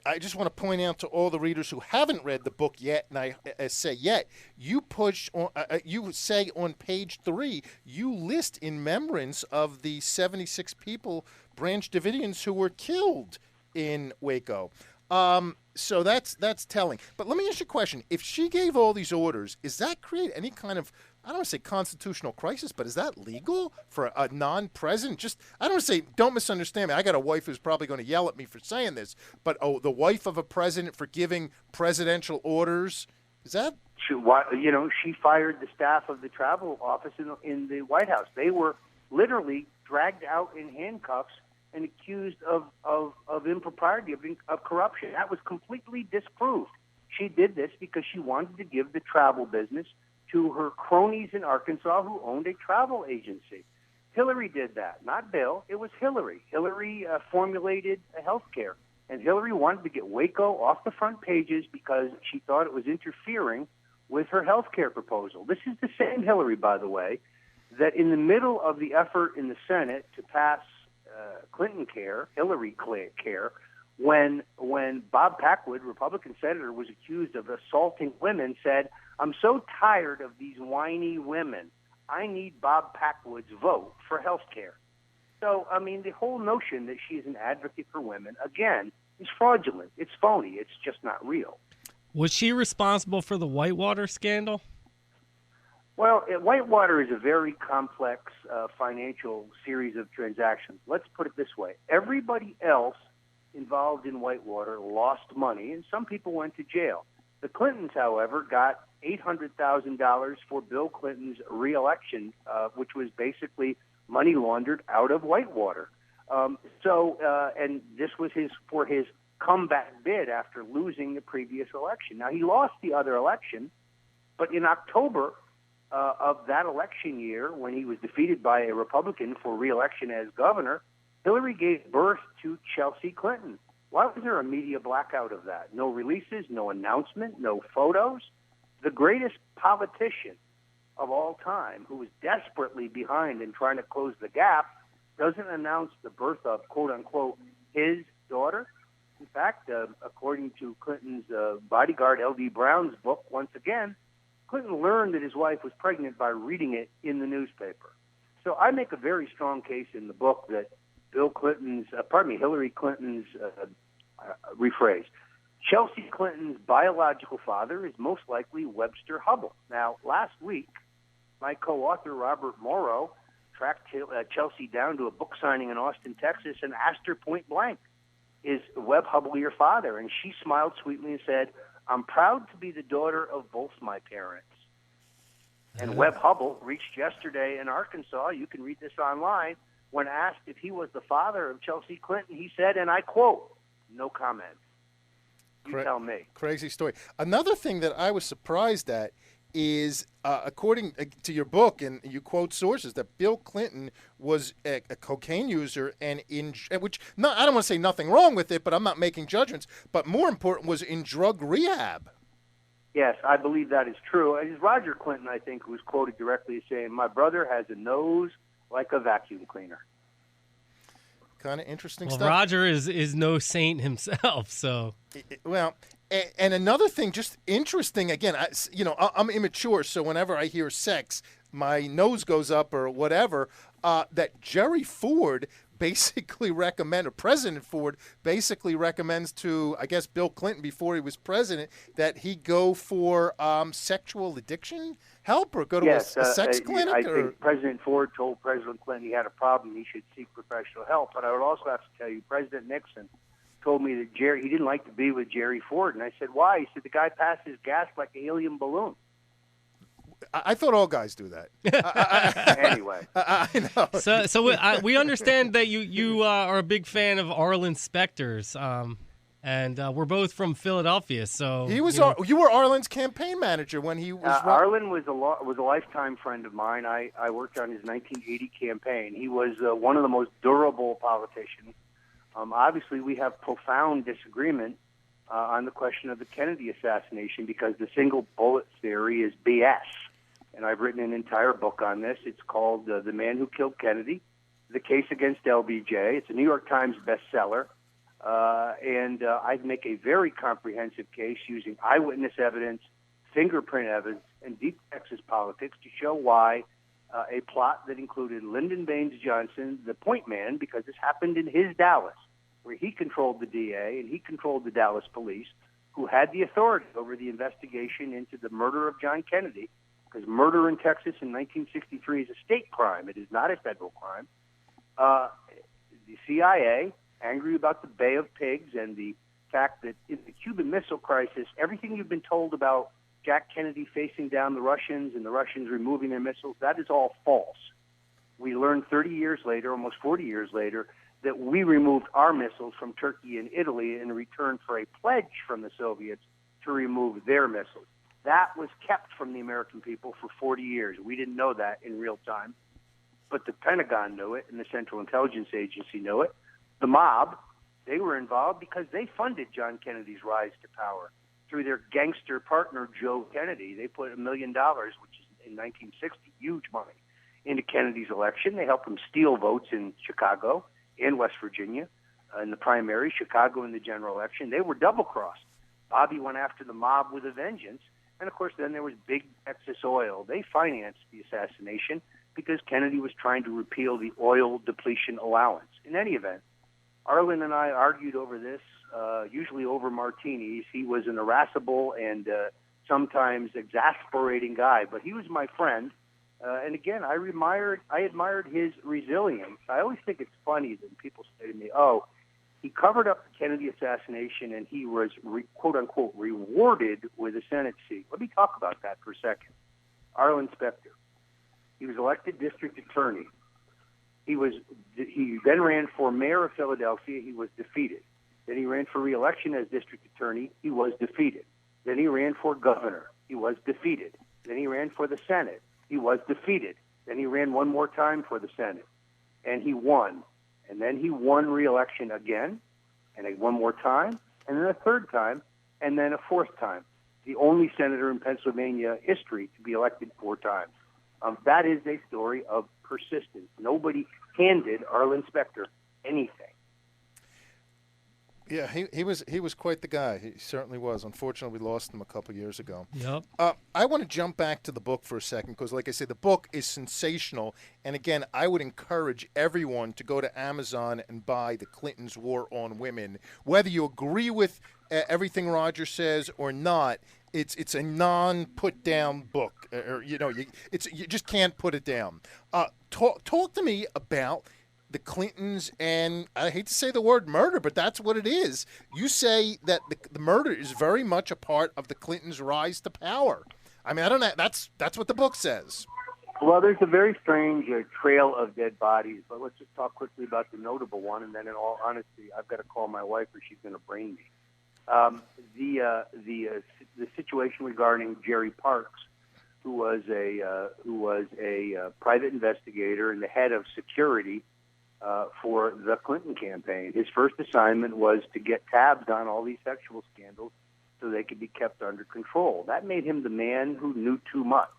I just want to point out to all the readers who haven't read the book yet, and I say yet, you push on. You say on page 3, you list in remembrance of the 76 people, Branch Davidians, who were killed in Waco. So that's telling. But let me ask you a question. If she gave all these orders, does that create any kind of, I don't want to say constitutional crisis, but is that legal for a non-president? I don't want to say, don't misunderstand me. I got a wife who's probably going to yell at me for saying this, but the wife of a president for giving presidential orders, is that? She fired the staff of the travel office in the White House. They were literally dragged out in handcuffs and accused of impropriety, of corruption. That was completely disproved. She did this because she wanted to give the travel business to her cronies in Arkansas who owned a travel agency. Hillary did that, not Bill. It was Hillary. Hillary formulated health care, and Hillary wanted to get Waco off the front pages because she thought it was interfering with her health care proposal. This is the same Hillary, by the way, that in the middle of the effort in the Senate to pass Clinton care, Hillary care, when Bob Packwood, Republican senator, was accused of assaulting women, said, I'm so tired of these whiny women. I need Bob Packwood's vote for health care. So, I mean, the whole notion that she is an advocate for women, again, is fraudulent. It's phony. It's just not real. Was she responsible for the Whitewater scandal? Well, Whitewater is a very complex financial series of transactions. Let's put it this way. Everybody else involved in Whitewater lost money, and some people went to jail. The Clintons, however, got $800,000 for Bill Clinton's reelection, which was basically money laundered out of Whitewater. And this was for his comeback bid after losing the previous election. Now, he lost the other election, but in October of that election year, when he was defeated by a Republican for reelection as governor, Hillary gave birth to Chelsea Clinton. Why was there a media blackout of that? No releases, no announcement, no photos. The greatest politician of all time, who was desperately behind in trying to close the gap, doesn't announce the birth of, quote-unquote, his daughter. In fact, according to Clinton's bodyguard, L.D. Brown's book, once again, Clinton learned that his wife was pregnant by reading it in the newspaper. So I make a very strong case in the book that Hillary Clinton's, rephrase, Chelsea Clinton's biological father is most likely Webster Hubbell. Now, last week, my co-author, Robert Morrow, tracked Chelsea down to a book signing in Austin, Texas, and asked her point blank, is Webb Hubbell your father? And she smiled sweetly and said, I'm proud to be the daughter of both my parents. And Webb Hubbell reached yesterday in Arkansas, you can read this online, when asked if he was the father of Chelsea Clinton, he said, and I quote, no comment. You tell me. Crazy story. Another thing that I was surprised at is, according to your book, and you quote sources, that Bill Clinton was a cocaine user, and I don't want to say nothing wrong with it, but I'm not making judgments, but more important, was in drug rehab. Yes, I believe that is true. It's Roger Clinton, I think, who was quoted directly as saying, my brother has a nose like a vacuum cleaner. Kind of interesting stuff. stuff. Roger is no saint himself, so. Well, and another thing, just interesting, again, I'm immature, so whenever I hear sex, my nose goes up or whatever, that Jerry Ford basically recommended, President Ford basically recommends to, I guess, Bill Clinton before he was president, that he go for sexual addiction help or go to a sex clinic? I think President Ford told President Clinton he had a problem, he should seek professional help. But I would also have to tell you, President Nixon told me that he didn't like to be with Jerry Ford. And I said, why? He said, the guy passes gas like an helium balloon. I thought all guys do that. Anyway. I know. So we understand that you are a big fan of Arlen Specter's, and we're both from Philadelphia. So he was. You were Arlen's campaign manager when he was. Arlen was a lifetime friend of mine. I worked on his 1980 campaign. He was one of the most durable politicians. Obviously, we have profound disagreement on the question of the Kennedy assassination because the single bullet theory is BS. And I've written an entire book on this. It's called The Man Who Killed Kennedy, The Case Against LBJ. It's a New York Times bestseller. And I make a very comprehensive case using eyewitness evidence, fingerprint evidence, and deep Texas politics to show why a plot that included Lyndon Baines Johnson, the point man, because this happened in his Dallas, where he controlled the DA and he controlled the Dallas police, who had the authority over the investigation into the murder of John Kennedy, because murder in Texas in 1963 is a state crime. It is not a federal crime. The CIA, angry about the Bay of Pigs and the fact that in the Cuban Missile Crisis, everything you've been told about Jack Kennedy facing down the Russians and the Russians removing their missiles, that is all false. We learned 30 years later, almost 40 years later, that we removed our missiles from Turkey and Italy in return for a pledge from the Soviets to remove their missiles. That was kept from the American people for 40 years. We didn't know that in real time. But the Pentagon knew it, and the Central Intelligence Agency knew it. The mob, they were involved because they funded John Kennedy's rise to power. Through their gangster partner, Joe Kennedy, they put $1 million, which is in 1960, huge money, into Kennedy's election. They helped him steal votes in Chicago and West Virginia in the primary, Chicago in the general election. They were double-crossed. Bobby went after the mob with a vengeance. And, of course, then there was Big Texas Oil. They financed the assassination because Kennedy was trying to repeal the oil depletion allowance. In any event, Arlen and I argued over this, usually over martinis. He was an irascible and sometimes exasperating guy, but he was my friend. And, again, I admired his resilience. I always think it's funny that people say to me, oh, he covered up the Kennedy assassination, and he was, quote-unquote, rewarded with a Senate seat. Let me talk about that for a second. Arlen Specter. He was elected district attorney. He then ran for mayor of Philadelphia. He was defeated. Then he ran for re-election as district attorney. He was defeated. Then he ran for governor. He was defeated. Then he ran for the Senate. He was defeated. Then he ran one more time for the Senate, and he won. And then he won re-election again, and one more time, and then a third time, and then a fourth time. The only senator in Pennsylvania history to be elected 4 times. That is a story of persistence. Nobody handed Arlen Specter anything. Yeah, he was quite the guy. He certainly was. Unfortunately, we lost him a couple years ago. Yep. I want to jump back to the book for a second because, like I said, the book is sensational. And again, I would encourage everyone to go to Amazon and buy The Clintons' War on Women. Whether you agree with everything Roger says or not, it's a non-put-down book. You just can't put it down. Talk to me about the Clintons, and I hate to say the word murder, but that's what it is. You say that the murder is very much a part of the Clintons' rise to power. I mean, I don't know. That's what the book says. Well, there's a very strange trail of dead bodies, but let's just talk quickly about the notable one, and then in all honesty, I've got to call my wife or she's going to brain me. The situation regarding Jerry Parks, who was a private investigator and the head of security for the Clinton campaign. His first assignment was to get tabs on all these sexual scandals so they could be kept under control. That made him the man who knew too much.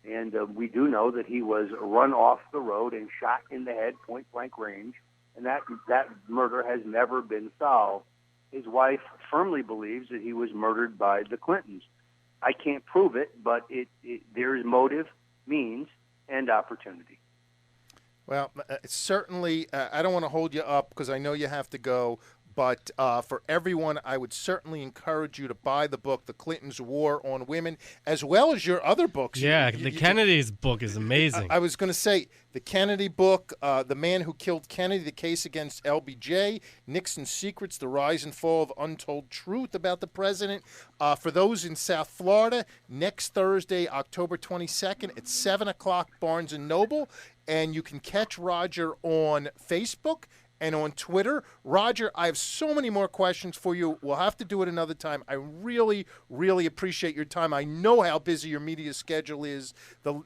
And we do know that he was run off the road and shot in the head, point-blank range, and that murder has never been solved. His wife firmly believes that he was murdered by the Clintons. I can't prove it, but there is motive, means, and opportunity. Well, certainly, I don't want to hold you up because I know you have to go. But for everyone, I would certainly encourage you to buy the book, The Clintons' War on Women, as well as your other books. Yeah, the Kennedy's book is amazing. I was going to say, the Kennedy book, The Man Who Killed Kennedy, The Case Against LBJ, Nixon's Secrets, The Rise and Fall of Untold Truth About the President. For those in South Florida, next Thursday, October 22nd at 7 o'clock, Barnes & Noble. And you can catch Roger on Facebook and on Twitter. Roger, I have so many more questions for you. We'll have to do it another time. I really, really appreciate your time. I know how busy your media schedule is the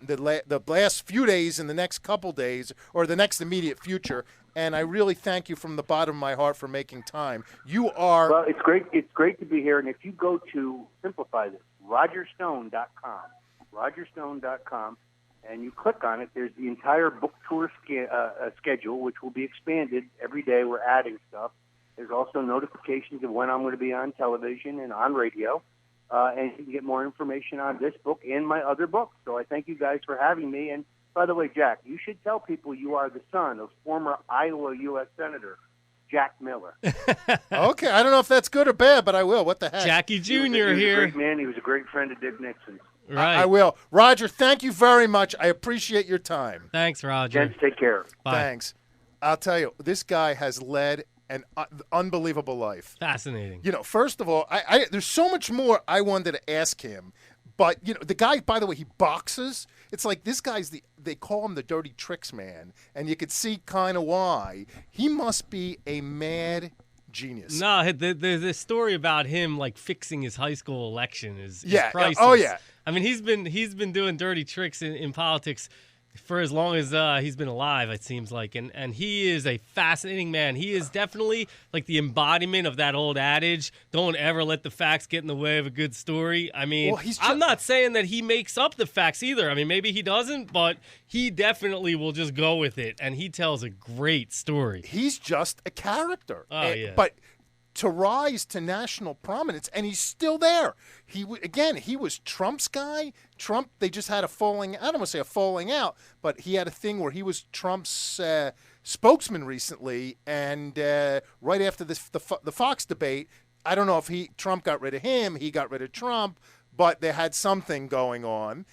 last few days and the next couple days, or the next immediate future. And I really thank you from the bottom of my heart for making time. You are... Well, it's great. It's great to be here. And if you go to, simplify this, rogerstone.com, and you click on it, there's the entire book tour schedule, which will be expanded every day. We're adding stuff. There's also notifications of when I'm going to be on television and on radio. And you can get more information on this book and my other books. So I thank you guys for having me. And by the way, Jack, you should tell people you are the son of former Iowa U.S. Senator Jack Miller. Okay, I don't know if that's good or bad, but I will. What the heck? Jackie Jr. He was here. a great man. He was a great friend of Dick Nixon's. Right. I will. Roger, thank you very much. I appreciate your time. Thanks, Roger. Gents, take care. Bye. Thanks. I'll tell you, this guy has led an unbelievable life. Fascinating. You know, first of all, there's so much more I wanted to ask him. But, you know, the guy, by the way, he boxes. It's like this guy's they call him the dirty tricks man. And you could see kind of why. He must be a mad genius. No, the story about him like fixing his high school election is priceless. Oh yeah. I mean, he's been doing dirty tricks in politics for as long as he's been alive, it seems like, and he is a fascinating man. He is definitely like the embodiment of that old adage: "Don't ever let the facts get in the way of a good story." I mean, I'm not saying that he makes up the facts either. I mean, maybe he doesn't, but he definitely will just go with it, and he tells a great story. He's just a character. Yeah. But to rise to national prominence, and he's still there. He was Trump's guy. Trump, they just had I don't want to say a falling out, but he had a thing where he was Trump's spokesman recently, and right after the Fox debate, I don't know if Trump got rid of him, he got rid of Trump, but they had something going on.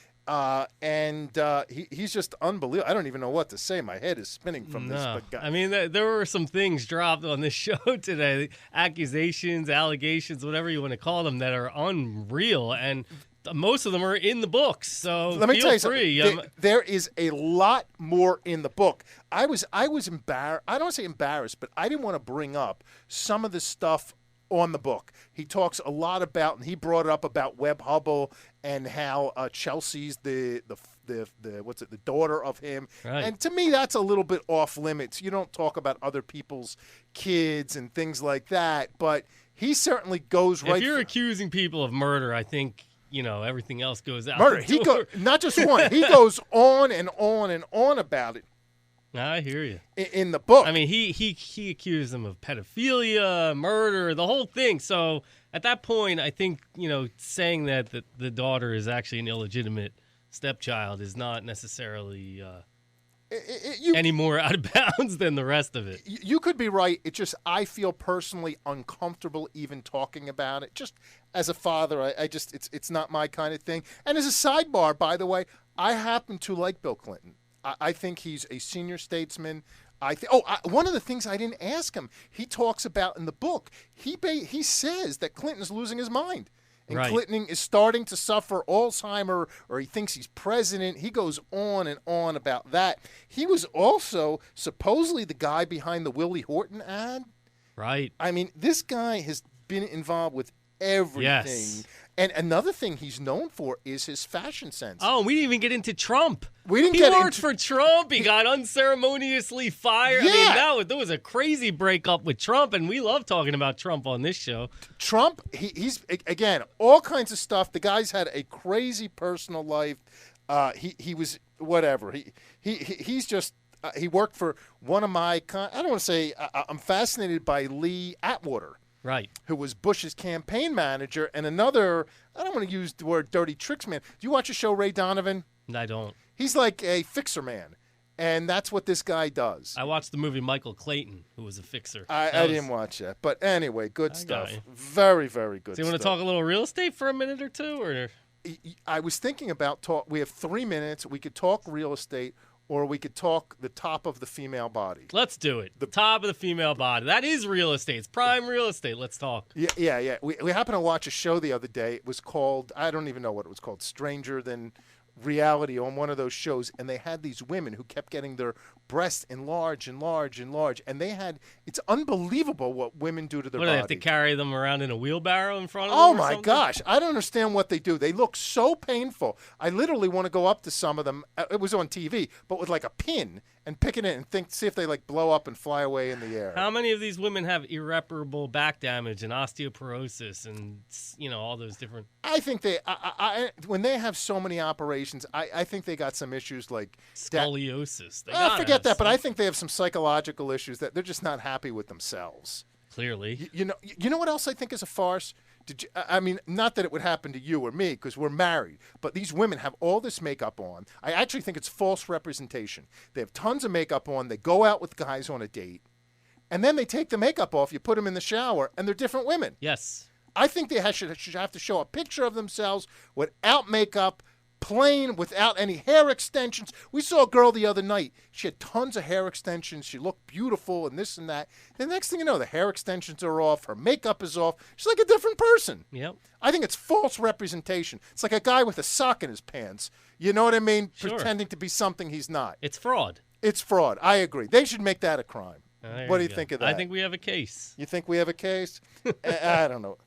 He's just unbelievable. I don't even know what to say. My head is spinning from this. But I mean, there were some things dropped on this show today, accusations, allegations, whatever you want to call them, that are unreal, and most of them are in the books. So let me tell you free. something. There is a lot more in the book. I was embarrassed. I don't want to say embarrassed, but I didn't want to bring up some of the stuff on the book. He talks a lot about, and he brought up about Webb Hubble and how Chelsea's the daughter of him. Right. And to me, that's a little bit off limits. You don't talk about other people's kids and things like that, but he certainly goes right. If you're accusing people of murder, I think, you know, everything else goes out. Murder. He goes not just one. He goes on and on and on about it. I hear you. In the book. I mean, he accused them of pedophilia, murder, the whole thing. So at that point, I think, you know, saying that the daughter is actually an illegitimate stepchild is not necessarily any more out of bounds than the rest of it. You could be right. It's just I feel personally uncomfortable even talking about it. Just as a father, it's not my kind of thing. And as a sidebar, by the way, I happen to like Bill Clinton. I think he's a senior statesman. One of the things I didn't ask him, he talks about in the book, he says that Clinton's losing his mind. And Right. Clinton is starting to suffer Alzheimer, or he thinks he's president. He goes on and on about that. He was also supposedly the guy behind the Willie Horton ad. Right. I mean, this guy has been involved with everything. Yes. And another thing he's known for is his fashion sense. Oh, we didn't even get into Trump. We didn't he get worked into- for Trump. He got unceremoniously fired. Yeah. I mean, there was a crazy breakup with Trump, and we love talking about Trump on this show. Trump, he's again all kinds of stuff. The guy's had a crazy personal life. He was whatever. He's just he worked for one of my. I don't want to say I'm fascinated by Lee Atwater, Right. who was Bush's campaign manager, and another. I don't want to use the word dirty tricks man. Do you watch the show Ray Donovan? I don't. He's like a fixer man, and that's what this guy does. I watched the movie Michael Clayton, who was a fixer. I didn't watch that, but anyway, good I stuff. got you. Very, very good. Do you want to stuff. talk a little real estate for a minute or two, or? I was thinking about talk. We have 3 minutes. We could talk real estate, or we could talk the top of the female body. Let's do it. The top of the female body. That is real estate. It's prime real estate. Let's talk. Yeah. We happened to watch a show the other day. It was called, I don't even know what it was called, Stranger Than Reality, on one of those shows, and they had these women who kept getting their breasts enlarged, and they had, it's unbelievable what women do to their What, do body. they have to carry them around in a wheelbarrow in front of Oh them? or my something? gosh, I don't understand what they do. They look so painful. I literally want to go up to some of them. It was on TV, but with like a pin and pick it in and see if they like blow up and fly away in the air. How many of these women have irreparable back damage and osteoporosis and all those different? I think they, when they have so many operations, I think they got some issues like Scoliosis. They I gotta forget have that, but I some- think they have some psychological issues that they're just not happy with themselves. Clearly. You know what else I think is a farce? I mean, not that it would happen to you or me because we're married, but these women have all this makeup on. I actually think it's false representation. They have tons of makeup on. They go out with guys on a date, and then they take the makeup off. You put them in the shower, and they're different women. Yes. I think they should have to show a picture of themselves without makeup, plain, without any hair extensions. We saw a girl the other night. She had tons of hair extensions. She looked beautiful and this and that. The next thing you know, the hair extensions are off. Her makeup is off. She's like a different person. Yep. I think it's false representation. It's like a guy with a sock in his pants. You know what I mean? Sure. Pretending to be something he's not. It's fraud. It's fraud. I agree. They should make that a crime. There What do you go. think of that? I think we have a case. You think we have a case? I don't know.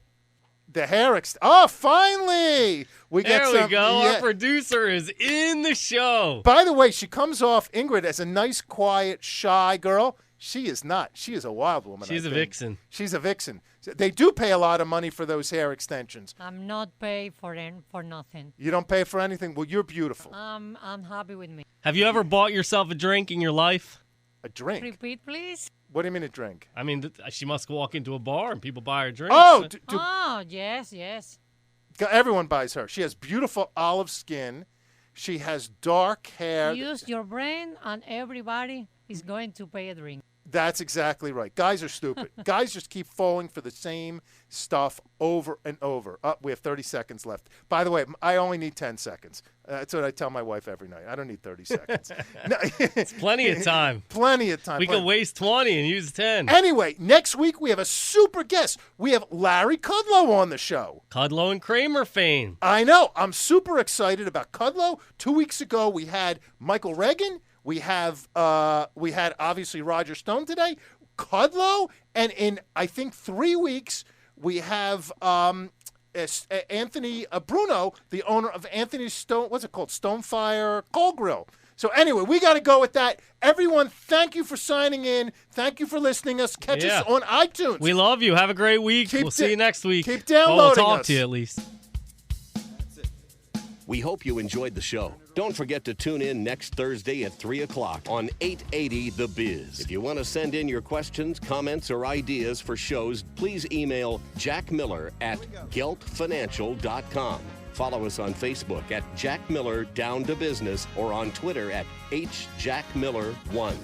The hair Oh, finally! We There get we some, go. yeah. Our producer is in the show. By the way, she comes off, Ingrid, as a nice, quiet, shy girl. She is not. She is a wild woman. She's I a think. vixen. She's a vixen. They do pay a lot of money for those hair extensions. I'm not paid for nothing. You don't pay for anything? Well, you're beautiful. I'm happy with me. Have you ever bought yourself a drink in your life? A drink? Repeat, please. What do you mean a drink? I mean, she must walk into a bar and people buy her drinks. Oh, Oh, yes. everyone buys her. She has beautiful olive skin. She has dark hair. Use your brain, and everybody is going to pay a drink. That's exactly right. Guys are stupid. Guys just keep falling for the same stuff over and over. We have 30 seconds left. By the way, I only need 10 seconds. That's what I tell my wife every night. I don't need 30 seconds. No. It's plenty of time. Plenty of time. We could waste 20 and use 10. Anyway, next week we have a super guest. We have Larry Kudlow on the show. Kudlow and Kramer fame. I know. I'm super excited about Kudlow. 2 weeks ago we had Michael Reagan. We had obviously Roger Stone today, Kudlow, and in I think 3 weeks we have Anthony Bruno, the owner of Anthony Stone. What's it called? Stonefire Coal Grill. So anyway, we got to go with that. Everyone, thank you for signing in. Thank you for listening us. Catch us on iTunes. We love you. Have a great week. We'll see you next week. Keep downloading We'll talk us. to you at least. We hope you enjoyed the show. Don't forget to tune in next Thursday at 3 o'clock on 880 The Biz. If you want to send in your questions, comments, or ideas for shows, please email Jack Miller at geltfinancial.com. Follow us on Facebook at Jack Miller Down to Business or on Twitter at HJackMiller1.